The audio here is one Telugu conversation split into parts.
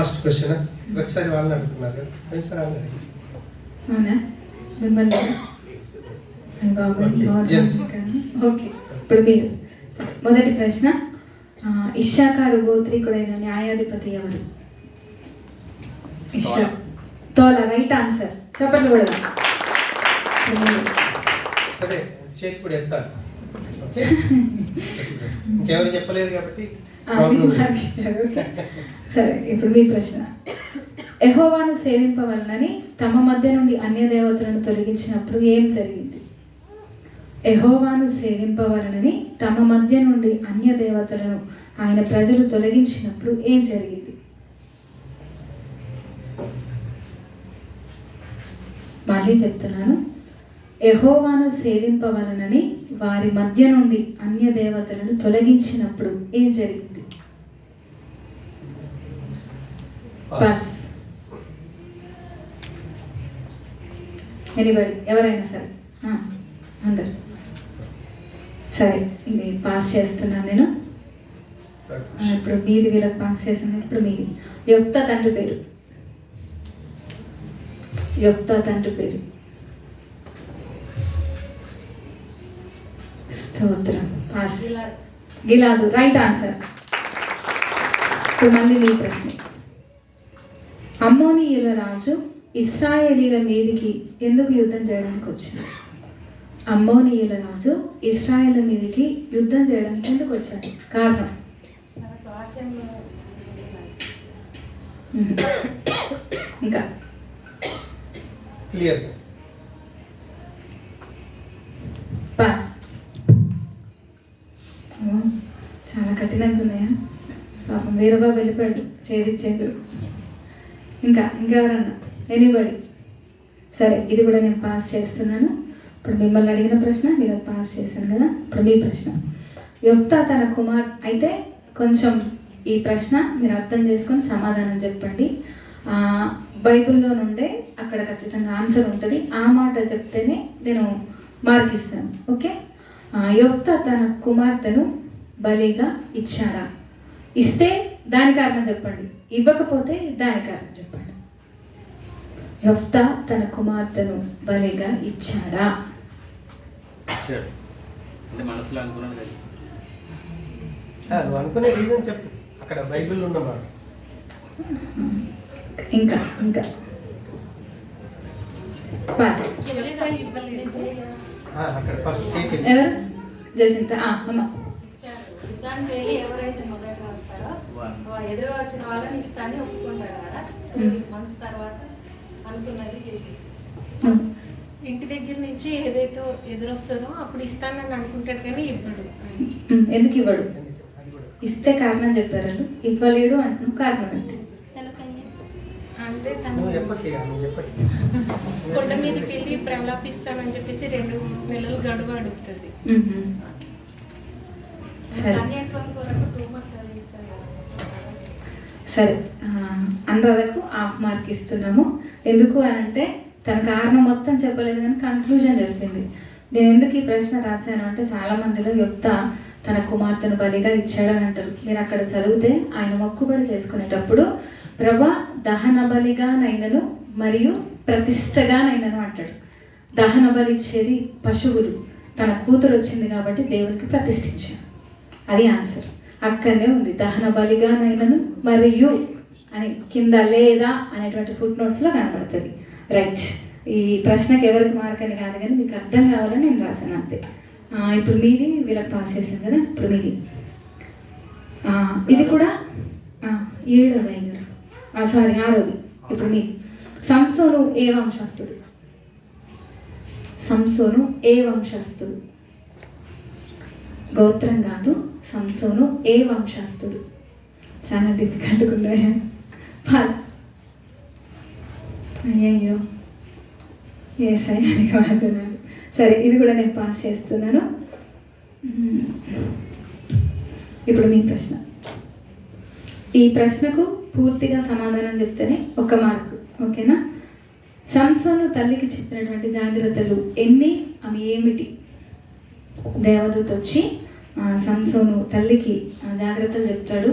ఫస్ట్ క్వశ్చన్ ప్రతిసారి వాళ్ళని అడుగుతున్నారు కదా, ప్రతిసారి వాళ్ళని అడిగి. అవునా మిమ్మల్ని ఓకే. ఇప్పుడు మీరు మొదటి ప్రశ్న, ఇష్షాకారు గోత్రీకుడైన న్యాయాధిపతి ఎవరు? తోల. Right answer. చెప్పండి కూడా. సరే చేతి కూడా ఎత్తాలి. ఓకే, ఇంకెవరు చెప్పలేదు కాబట్టి సరే. ఇప్పుడు మీ ప్రశ్న, యెహోవాను సేవింపవలనని తమ మధ్య నుండి అన్య దేవతలను తొలగించినప్పుడు ఏం జరిగింది? యెహోవాను సేవింపవలనని తమ మధ్య నుండి అన్య దేవతలను ఆయన ప్రజలు తొలగించినప్పుడు ఏం జరిగింది? మళ్ళీ చెప్తున్నాను, యెహోవాను సేవింపవలనని వారి మధ్య నుండి అన్య దేవతలను తొలగించినప్పుడు ఏం జరిగింది? బస్. ఎనీబడి, ఎవరైనా సరే, అందరు. సరే, ఇది పాస్ చేస్తున్నాను నేను. ఇప్పుడు మీది వీళ్ళకి పాస్ చేస్తున్నాను. ఇప్పుడు మీది. యొఫ్తా తండ్రి పేరు. యొఫ్తా తండ్రి పేరు. స్తోత్రం. పాస్. గిలాదు. Right answer. ఇప్పుడు మళ్ళీ మీ ప్రశ్న, అమ్మోనీయుల రాజు ఇశ్రాయేలీల మీదికి ఎందుకు యుద్ధం చేయడానికి వచ్చాడు? అమ్మోనీయుల రాజు ఇశ్రాయేల్ మీదికి యుద్ధం చేయడానికి ఎందుకు వచ్చాడు? కారణం? ఇంకా క్లియర్. పాస్. చాలా కఠినంగా ఉన్నాయా? పాపం వీరబాబు వెళ్ళిపోయాడు, చేదిచ్చేది. ఇంకెవరన్నా? ఎనీబడి? సరే, ఇది కూడా నేను పాస్ చేస్తున్నాను. ఇప్పుడు మిమ్మల్ని అడిగిన ప్రశ్న మీరు పాస్ చేశాను కదా. ఇప్పుడు మీ ప్రశ్న, యొఫ్తా తన కుమార్ అయితే కొంచెం ఈ ప్రశ్న మీరు అర్థం చేసుకొని సమాధానం చెప్పండి. బైబిల్లో నుండే అక్కడ ఖచ్చితంగా ఆన్సర్ ఉంటుంది. ఆ మాట చెప్తేనే నేను మార్క్ ఇస్తాను. ఓకే. యొఫ్తా తన కుమార్తెను బలిగా ఇచ్చాడా? ఇస్తే దాని కారణం చెప్పండి, ఇవ్వకపోతే దాని కారణం చెప్పండి. యొఫ్తా తన కుమార్తెను బలిగా ఇచ్చాడా? నువ్వు అనుకునే రీజన్ చెప్పు, అక్కడ బైబిల్ ఉన్నమాట. ఇంకా పాస్. అక్కడ ఫస్ట్ చేతి ఎవరు? జసింత. అమ్మ. దానికి వెళ్ళి ఎవరైతే మొదట వస్తారో ఎదురు వచ్చిన వాళ్ళని ఇస్తాను ఒప్పుకుంటారు కదా. 2 months తర్వాత అనుకున్నది చేసేస్తాను. ఇంటి దగ్గర నుంచి ఏదైతే ఎదురొస్తుందో అప్పుడు ఇస్తానని అనుకుంటాడు కానీ ఇవ్వడు. ఎందుకు ఇవ్వడు? ఇస్తే కారణం చెప్పారు వాళ్ళు. ఇవ్వలేడు అంటున్నావు, కారణం ఏంటి? అంటే తను కొండ మీదకి వెళ్ళి ప్రలాపిస్తానని చెప్పేసి 2 నెలలు గడువు అడుగుతుంది. సరే, అనురాధకు హాఫ్ మార్క్ ఇస్తున్నాము. ఎందుకు అని అంటే తన కారణం మొత్తం చెప్పలేదు కానీ కన్క్లూజన్ చెప్పింది. నేను ఎందుకు ఈ ప్రశ్న రాశాను అంటే చాలా మందిలో యొఫ్తా తన కుమార్తెను బలిగా ఇచ్చాడని అంటారు. మీరు అక్కడ చదివితే ఆయన మొక్కుబడి చేసుకునేటప్పుడు ప్రభా దహన బలిగానైనను మరియు ప్రతిష్టగానైనను అంటాడు. దహన బలి ఇచ్చేది పశువులు. తన కూతురు వచ్చింది కాబట్టి దేవునికి ప్రతిష్ఠించాడు. అది ఆన్సర్. అక్కడనే ఉంది, దహన బలిగానైనను మరియు అని కింద లేదా అనేటువంటి ఫుట్ నోట్స్లో కనబడుతుంది. రైట్. ఈ ప్రశ్నకి ఎవరికి మార్క్ అని కాదు కానీ మీకు అర్థం కావాలని నేను రాశాను అంతే. ఇప్పుడు మీది వీళ్ళకి పాస్ చేశాను కదా. ఇప్పుడు మీది ఇది కూడా 7వ అయ్యారు, సారీ 6వది. ఇప్పుడు మీది సంసోను ఏ వంశస్థుడు? సంసోను ఏ వంశస్థుడు? గోత్రం కాదు, సంసోను ఏ వంశస్థుడు? చాలా డిఫికల్ట్గా ఉన్నాయా? పాస్. అయ్యయ్యో, ఏ సైన్యానికి వాడుతున్నాను. సరే, ఇది కూడా నేను పాస్ చేస్తున్నాను. ఇప్పుడు మీ ప్రశ్న. ఈ ప్రశ్నకు పూర్తిగా సమాధానం చెప్తేనే 1 మార్కు. ఓకేనా? సంసోను తల్లికి చెప్పినటువంటి జాగ్రత్తలు ఎన్ని, అవి ఏమిటి? దేవదూత వచ్చి సంసోను తల్లికి జాగ్రత్తలు చెప్తాడు.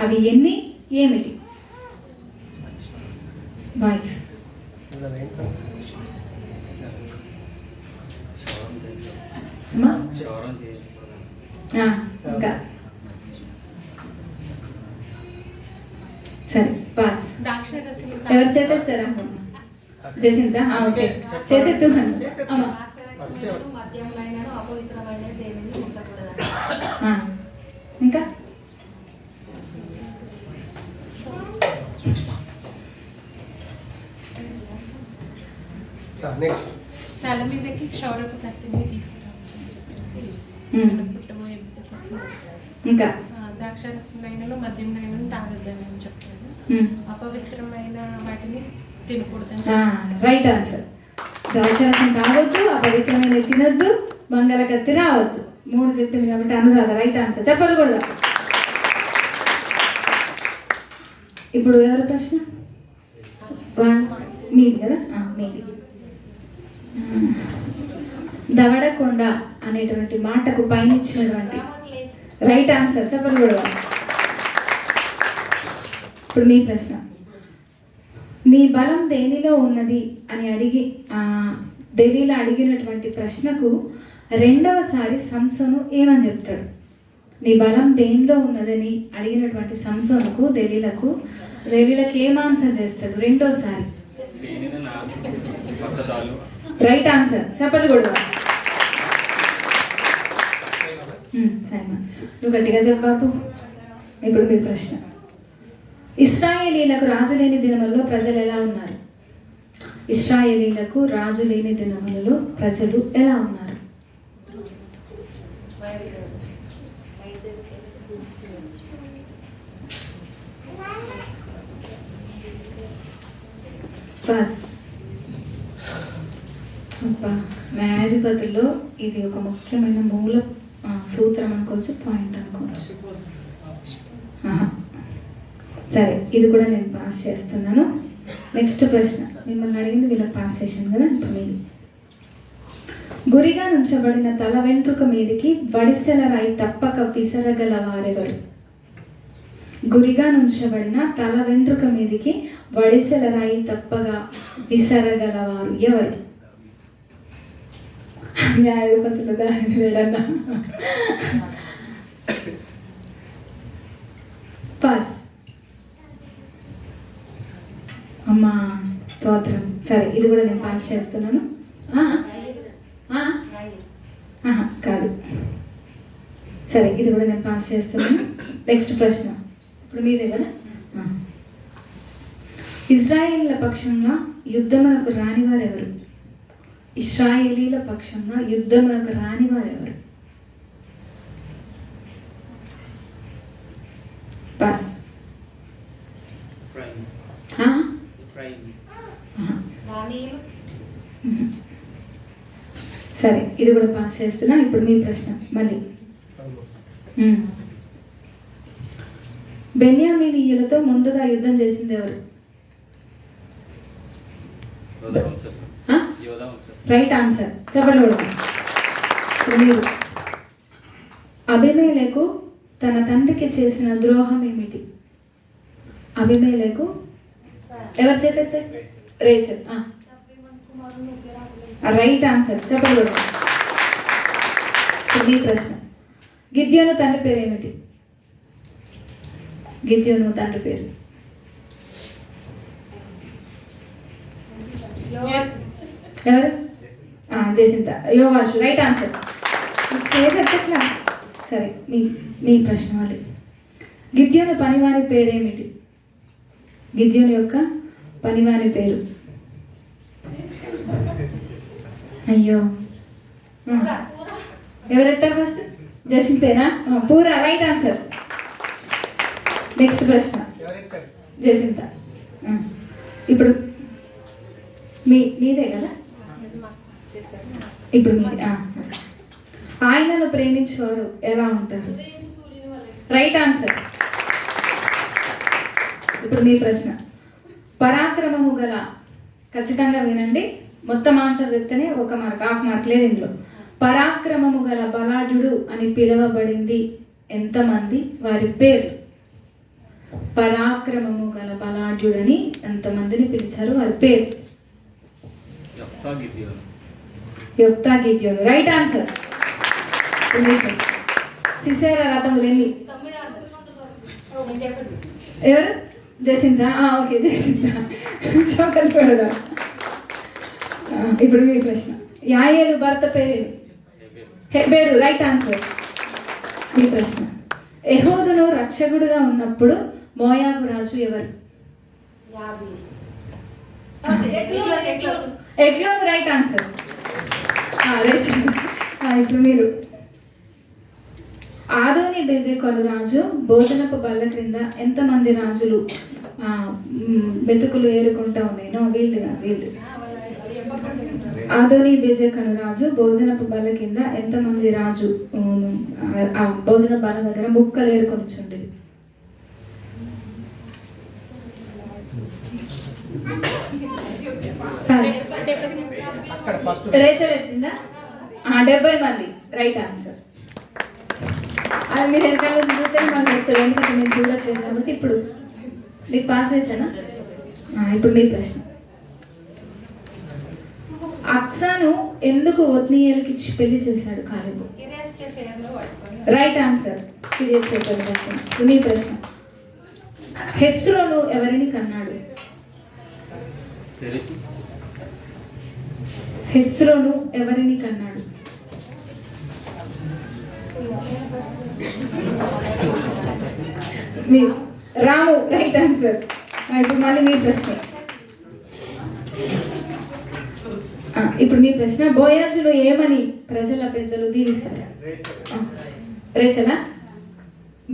అవి ఎన్ని, ఏమిటి? వాయిస్. ఇలా అయిన తర్వాత అమ్మా క్షౌరం చేయించుకోవాలి. ఇంకా సరే పాస్. ద్రాక్షరసం ఎవరు చేతెత్తారా? జసింతా? ఓకే చేతెత్తు అమ్మా. మద్యములైన అపవిత్రమైన దేనిని ముట్టకూడదు. ఇంకా నెక్స్ట్ తల మీదకి క్షౌరపు కత్తిని తీసుకురావాలని చెప్పేసి పుట్టబోయే ఇంకా ద్రాక్షరసంలో మద్యంలో తాగొద్దని చెప్తాను. అపవిత్రమైన వాటిని తినకూడదని. Right answer. ద్రాక్షరసం తాగొద్దు, అపవిత్రమైన తినొద్దు, మంగళ కత్తి రావద్దు. 3 చెప్పింది కాబట్టి అనురాధ రైట్ ఆన్సర్. చెప్పాలి కూడా. ఇప్పుడు ఎవరి ప్రశ్న? మీది కదా, మీది. దవడకొండ అనేటువంటి మాటకు పైన ఇచ్చినటువంటి రైట్ ఆన్సర్. చెప్పండి కూడా. ఇప్పుడు మీ ప్రశ్న. నీ బలం దేనిలో ఉన్నది అని దెలీలా అడిగినటువంటి ప్రశ్నకు రెండవసారి సంసోను ఏమని చెప్తాడు? నీ బలం దేనిలో ఉన్నదని అడిగినటువంటి సంసోనుకు దెలీలాకి ఏం ఆన్సర్ చేస్తాడు రెండోసారి? Right answer. చెప్పండి కూడా. సైమా నువ్వు గట్టిగా చెప్పాపు. ఇప్పుడు మీ ప్రశ్న. ఇశ్రాయేలీలకు రాజు లేని దినములలో ప్రజలు ఎలా ఉన్నారు? ఇశ్రాయేలీలకు రాజు లేని దినములలో ప్రజలు ఎలా ఉన్నారు? న్యాయాధిపతుల్లో ఇది ఒక ముఖ్యమైన మూల సూత్రం అనుకోవచ్చు, పాయింట్ అనుకోవచ్చు. సరే, ఇది కూడా నేను పాస్ చేస్తున్నాను. నెక్స్ట్ ప్రశ్న మిమ్మల్ని అడిగింది, వీళ్ళకి పాస్ చేశాను కదా. ఇప్పుడు మీది. గురిగా నుంచబడిన తల వెంట్రుక మీదికి వడిసెల రాయి తప్పక విసరగల వారెవరు? గురిగా నుంచబడిన తల వెంట్రుక మీదికి వడిసెల రాయి తప్పగా విసరగలవారు ఎవరు? న్యాయాధిపతులు దాడన్నా. పాస్. అమ్మా స్తోత్రం. సరే, ఇది కూడా నేను పాస్ చేస్తున్నాను. కాదు. సరే, ఇది కూడా నేను పాస్ చేస్తున్నాను. నెక్స్ట్ ప్రశ్న ఇప్పుడు మీదే కదా. ఇజ్రాయేలీల పక్షంలో యుద్ధమునకు రానివారు ఎవరు? ఇశ్రాయేలీల పక్షంలో యుద్ధమునకు రానివారు ఎవరు? పాస్. సరే, ఇది కూడా పాస్ చేస్తున్నా. ఇప్పుడు మీ ప్రశ్న మళ్ళీ. బెన్యామీనీయులతో ముందుగా యుద్ధం చేసింది ఎవరు? Right answer. చెప్పండి. మీరు అబీమెలెకు తన తండ్రికి చేసిన ద్రోహం ఏమిటి? అబీమెలెకు ఎవరి చేత? రేచల్. Right answer. చెప్పండి. మీ ప్రశ్న. గిద్యోను తండ్రి పేరు ఏమిటి? గిద్యోను తండ్రి పేరు ఎవరు? జసింత. యోవాషు. Right answer. చేసేట్లా. సరే, మీ ప్రశ్న మళ్ళీ. గిద్యోను పనివాని పేరేమిటి? గిద్యోను యొక్క పనివాని పేరు. అయ్యో, ఎవరెత్తారు ఫస్ట్? జసింతేనా? పూరా. Right answer. నెక్స్ట్ ప్రశ్న. జసింత. ఇప్పుడు మీదే కదా. ఇప్పుడు మీది. ఆయనను ప్రేమించేవారు ఎలా ఉంటారు? Right answer. ఇప్పుడు మీ ప్రశ్న. పరాక్రమము గల, ఖచ్చితంగా వినండి, మొత్తం ఆన్సర్ చెప్తేనే 1 మార్క్, 1/2 మార్క్ లేదు ఇందులో. పరాక్రమము గల బలాఢ్యుడు అని పిలువబడింది ఎంతమంది? వారి పేర్లు. పరాక్రమము గల బలాఢ్యుడని ఎంతమందిని పిలిచారు? వారి పేరు యొఫ్తా గిద్యోను. Right answer. సిసేరా రథములు ఎన్ని? 9 చెప్పండి. ఎవరు? జసిందా? Okay, Jacinta. చెప్పండి కూడా. ఇప్పుడు మీ ప్రశ్న. యాయేలు భర్త పేరు హెబెరు. Right answer. మీ ప్రశ్న. యెహూదును రక్షకుడుగా ఉన్నప్పుడు మోయాబు రాజు ఎవరు? ఎగ్లోను. Right answer. ఇప్పుడు మీరు. ఆదోని బెజెకొను రాజు భోజనపు బల్ల క్రింద ఎంతమంది రాజులు మెతుకులు ఏరుకుంటా ఉన్నాయి? వీళ్ళు. ఆదోని బెజెకొను రాజు భోజనపు బల్ల కింద ఎంతమంది రాజు ఆ భోజన బల్ల దగ్గర ముక్కలు ఏరుకొని చుండి? రేచల్ ఎత్తిందా? 70 మంది. Right answer. అది మీరు వెనకాల చూస్తే మాకు చెప్తారు, ఎందుకంటే నేను చూడట్లేదు కాబట్టి. ఇప్పుడు మీకు పాస్ చేశానా? ఇప్పుడు మీ ప్రశ్న. అక్సాను ఎందుకు ఒత్నీయేలుకి ఇచ్చి పెళ్లి చేశాడు కాలేబు? Right answer. మీ ప్రశ్న. హెస్రోను ఎవరిని కన్నాడు? హెస్రోను ఎవరిని కన్నాడు? రాము. Right answer. ఇప్పుడు మళ్ళీ మీ ప్రశ్న. ఇప్పుడు మీ ప్రశ్న. బోయాజును ఏమని ప్రజల పెద్దలు దీవిస్తారు? రేచలా?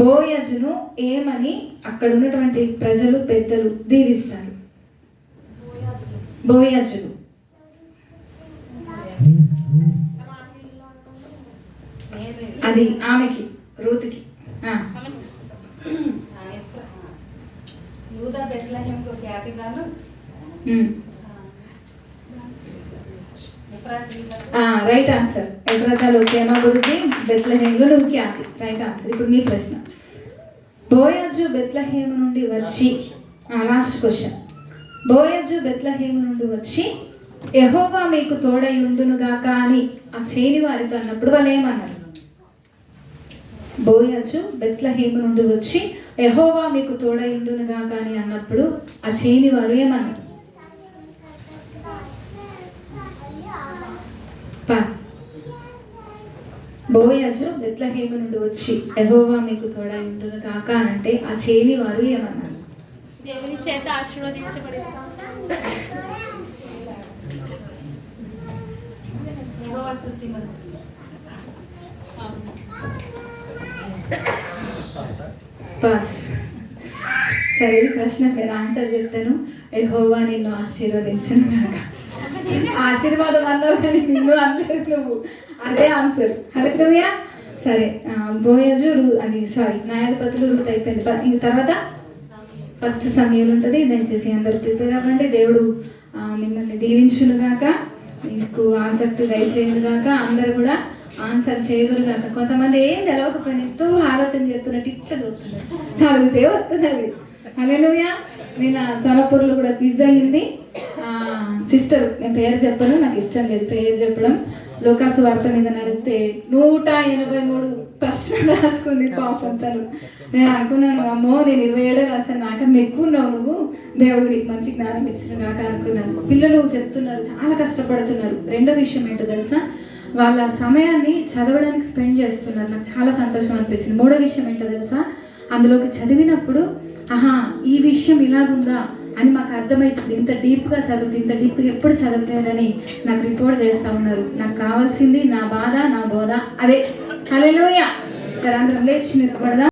బోయాజును ఏమని అక్కడ ఉన్నటువంటి ప్రజలు పెద్దలు దీవిస్తారు? బోయాజును. అది ఆమెకి, రూతుకి. Right answer. ఎఫ్రాతాలో క్షేమ గురించి, బెత్లెహేములో నువ్వు ఖ్యాతి. Right answer. ఇప్పుడు మీ ప్రశ్న. బోయాజు బెత్లెహేము నుండి వచ్చి, లాస్ట్ క్వశ్చన్. బోయాజు బెత్లెహేము నుండి వచ్చి యెహోవా మీకు తోడై ఉండునుగాక అని ఆ చేని వారితో అన్నప్పుడు వాళ్ళు ఏమన్నారు? బోయాజు బెత్లెహేము నుండి వచ్చి యెహోవా మీకు తోడై ఉండునుగాక అని అన్నప్పుడు ఆ చేని వారు ఏమన్నారు? పాస్. బోయాజు బెత్లెహేము నుండి వచ్చి యెహోవా మీకు తోడై ఉండునుగాక అని అంటే ఆ చేని వారు ఏమన్నారు? దేవుని చేత ఆశీర్వదించబడి పాస్. సరే, ప్రశ్న పేరు ఆన్సర్ చెప్తాను. యెహోవా నిన్ను ఆశీర్వదించును గాక. ఆశీర్వాదం అన్నావు కానీ నిన్ను అనలేదు నువ్వు. అదే ఆన్సర్. హల్లెలూయా. సరే, బోయాజు అది న్యాయాధిపతులు రూత్ అయిపోయింది. ఇంక తర్వాత ఫస్ట్ సమయాలు ఉంటుంది. దయచేసి అందరూ ప్రిపేర్ అవ్వండి. దేవుడు మిమ్మల్ని దీవించునుగాక, మీకు ఆసక్తి దయచేయునుగాక, అందరూ కూడా ఆన్సర్ చేయదురుగాక. కొంతమంది ఏం తెలవకపోయినా ఎంతో ఆలోచన చేస్తున్నట్టు ఇట్లా చూస్తున్నారు, చదివితే వస్తుంది అది. హల్లెలూయా. నేను సొనపూర్లో కూడా క్విజ్ అయ్యింది. సిస్టర్, నేను పేరు చెప్పను, నాకు ఇష్టం లేదు పేరు చెప్పడం. లోకాసు వార్త మీద నడిస్తే 183 ప్రశ్నలు రాసుకుంది పాపం తను. నేను అనుకున్నాను, అమ్మో నేను 27 రాశాను, నాకన్నా ఎక్కువ ఉన్నావు నువ్వు, దేవుడు నీకు మంచి జ్ఞానం ఇచ్చిన కాక అనుకున్నాను. పిల్లలు చెప్తున్నారు, చాలా కష్టపడుతున్నారు. రెండో విషయం ఏంటో తెలుసా, వాళ్ళ సమయాన్ని చదవడానికి స్పెండ్ చేస్తున్నారు. నాకు చాలా సంతోషం అనిపించింది. మూడో విషయం ఏంటో తెలుసా, అందులోకి చదివినప్పుడు ఆహా ఈ విషయం ఇలాగుందా అని మాకు అర్థమవుతుంది. ఇంత డీప్గా చదువుతుంది, ఇంత డీప్గా ఎప్పుడు చదువుతారని నాకు రిపోర్ట్ చేస్తూ ఉన్నారు. నాకు కావాల్సింది నా బాధ, నా బోధ అదే. హల్లెలూయా. సరే, అందరం లేచి నిలబడదాం.